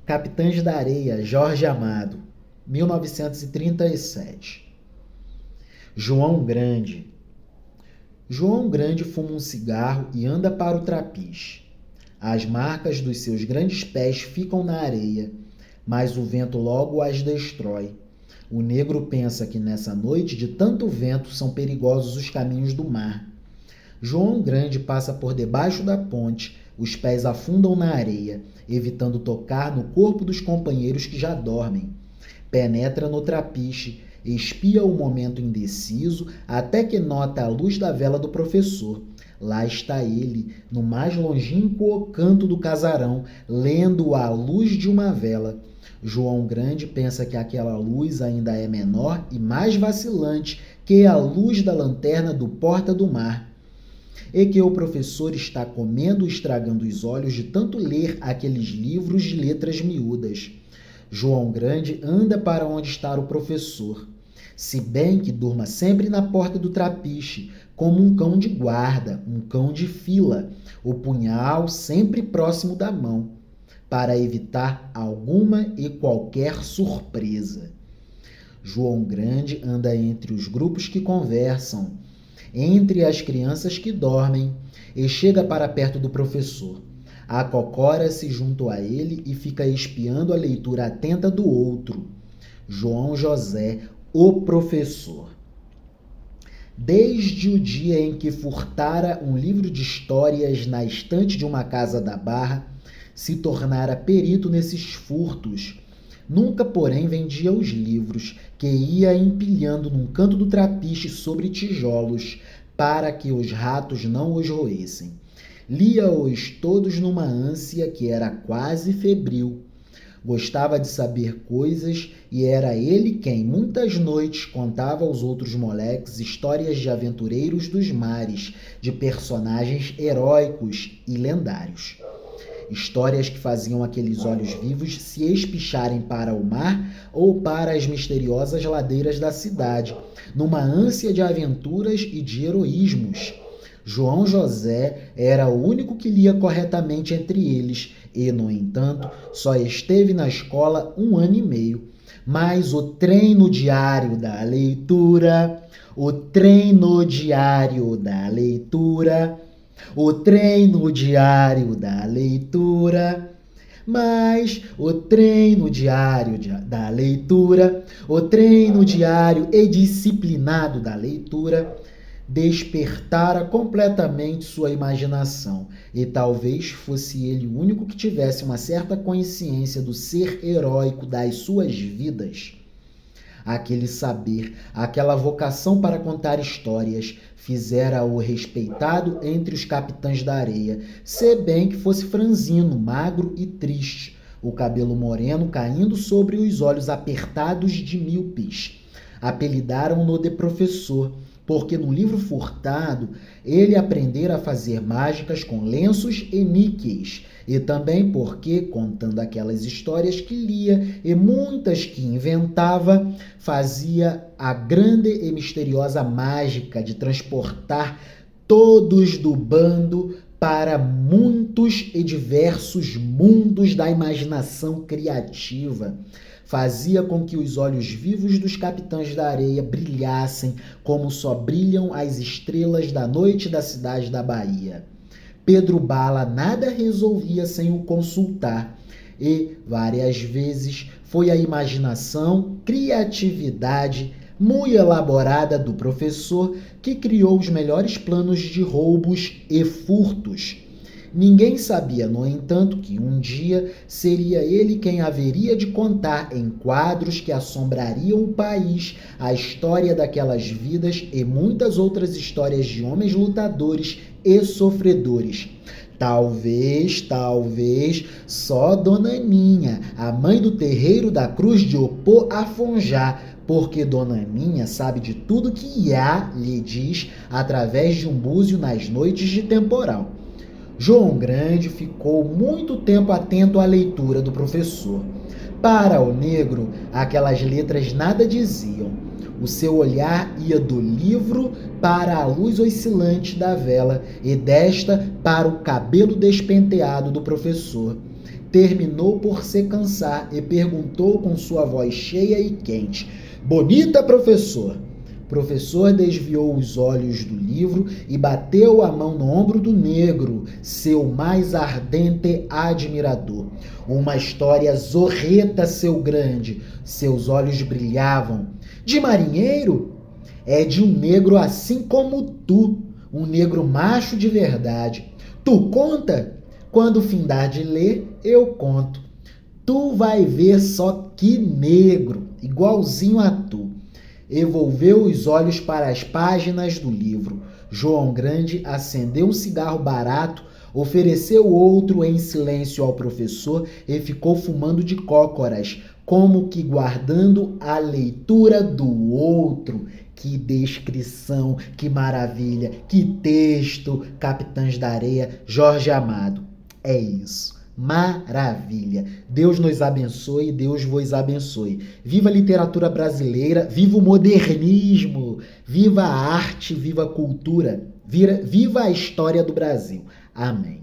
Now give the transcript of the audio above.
Capitães da Areia, Jorge Amado, 1937. João Grande. João Grande fuma um cigarro e anda para o trapiche. As marcas dos seus grandes pés ficam na areia, mas o vento logo as destrói. O negro pensa que nessa noite de tanto vento são perigosos os caminhos do mar. João Grande passa por debaixo da ponte, os pés afundam na areia, evitando tocar no corpo dos companheiros que já dormem. Penetra no trapiche, espia o momento indeciso, até que nota a luz da vela do professor. Lá está ele, no mais longínquo canto do casarão, lendo à luz de uma vela. João Grande pensa que aquela luz ainda é menor e mais vacilante que a luz da lanterna do Porta do Mar, e que o professor está comendo e estragando os olhos de tanto ler aqueles livros de letras miúdas. João Grande anda para onde está o professor, se bem que durma sempre na porta do trapiche, como um cão de guarda, um cão de fila, o punhal sempre próximo da mão, para evitar alguma e qualquer surpresa. João Grande anda entre os grupos que conversam, entre as crianças que dormem, e chega para perto do professor. Acocora-se junto a ele e fica espiando a leitura atenta do outro. João José, o professor. Desde o dia em que furtara um livro de histórias na estante de uma casa da Barra, se tornara perito nesses furtos. Nunca, porém, vendia os livros, que ia empilhando num canto do trapiche sobre tijolos, para que os ratos não os roessem. Lia-os todos numa ânsia que era quase febril. Gostava de saber coisas e era ele quem, muitas noites, contava aos outros moleques histórias de aventureiros dos mares, de personagens heróicos e lendários. Histórias que faziam aqueles olhos vivos se espicharem para o mar ou para as misteriosas ladeiras da cidade, numa ânsia de aventuras e de heroísmos. João José era o único que lia corretamente entre eles e, no entanto, só esteve na escola 1 ano e meio. Mas o treino diário da leitura, o treino diário da leitura, o treino diário da leitura, mas o treino diário da leitura, o treino diário e disciplinado da leitura despertara completamente sua imaginação, e talvez fosse ele o único que tivesse uma certa consciência do ser heróico das suas vidas. Aquele saber, aquela vocação para contar histórias, fizera-o respeitado entre os capitães da areia, se bem que fosse franzino, magro e triste, o cabelo moreno caindo sobre os olhos apertados de míopes. Apelidaram-no de professor, porque no livro furtado ele aprendera a fazer mágicas com lenços e níqueis, e também porque, contando aquelas histórias que lia e muitas que inventava, fazia a grande e misteriosa mágica de transportar todos do bando para muitos e diversos mundos da imaginação criativa. Fazia com que os olhos vivos dos capitães da areia brilhassem como só brilham as estrelas da noite da cidade da Bahia. Pedro Bala nada resolvia sem o consultar, e várias vezes foi a imaginação, criatividade, muito elaborada do professor que criou os melhores planos de roubos e furtos. Ninguém sabia, no entanto, que um dia seria ele quem haveria de contar em quadros que assombrariam o país a história daquelas vidas e muitas outras histórias de homens lutadores e sofredores. Talvez, só Dona Aninha, a mãe do terreiro da Cruz de Opô Afonjá, porque Dona Aninha sabe de tudo que Iá lhe diz através de um búzio nas noites de temporal. João Grande ficou muito tempo atento à leitura do professor. Para o negro, aquelas letras nada diziam. O seu olhar ia do livro para a luz oscilante da vela e desta para o cabelo despenteado do professor. terminou por se cansar e perguntou com sua voz cheia e quente: "Bonita, professor?" O professor desviou os olhos do livro e bateu a mão no ombro do negro, seu mais ardente admirador. "Uma história zorreta, seu grande." Seus olhos brilhavam. "De marinheiro?" "É de um negro assim como tu, um negro macho de verdade." "Tu conta?" "Quando findar de ler, eu conto." "Tu vai ver só que negro, igualzinho a tu." E volveu os olhos para as páginas do livro. João Grande acendeu um cigarro barato, ofereceu outro em silêncio ao professor e ficou fumando de cócoras, como que guardando a leitura do outro. Que descrição, que maravilha, que texto, Capitães da Areia, Jorge Amado. É isso. Maravilha. Deus nos abençoe, Deus vos abençoe. Viva a literatura brasileira, viva o modernismo, viva a arte, viva a cultura, viva a história do Brasil. Amém.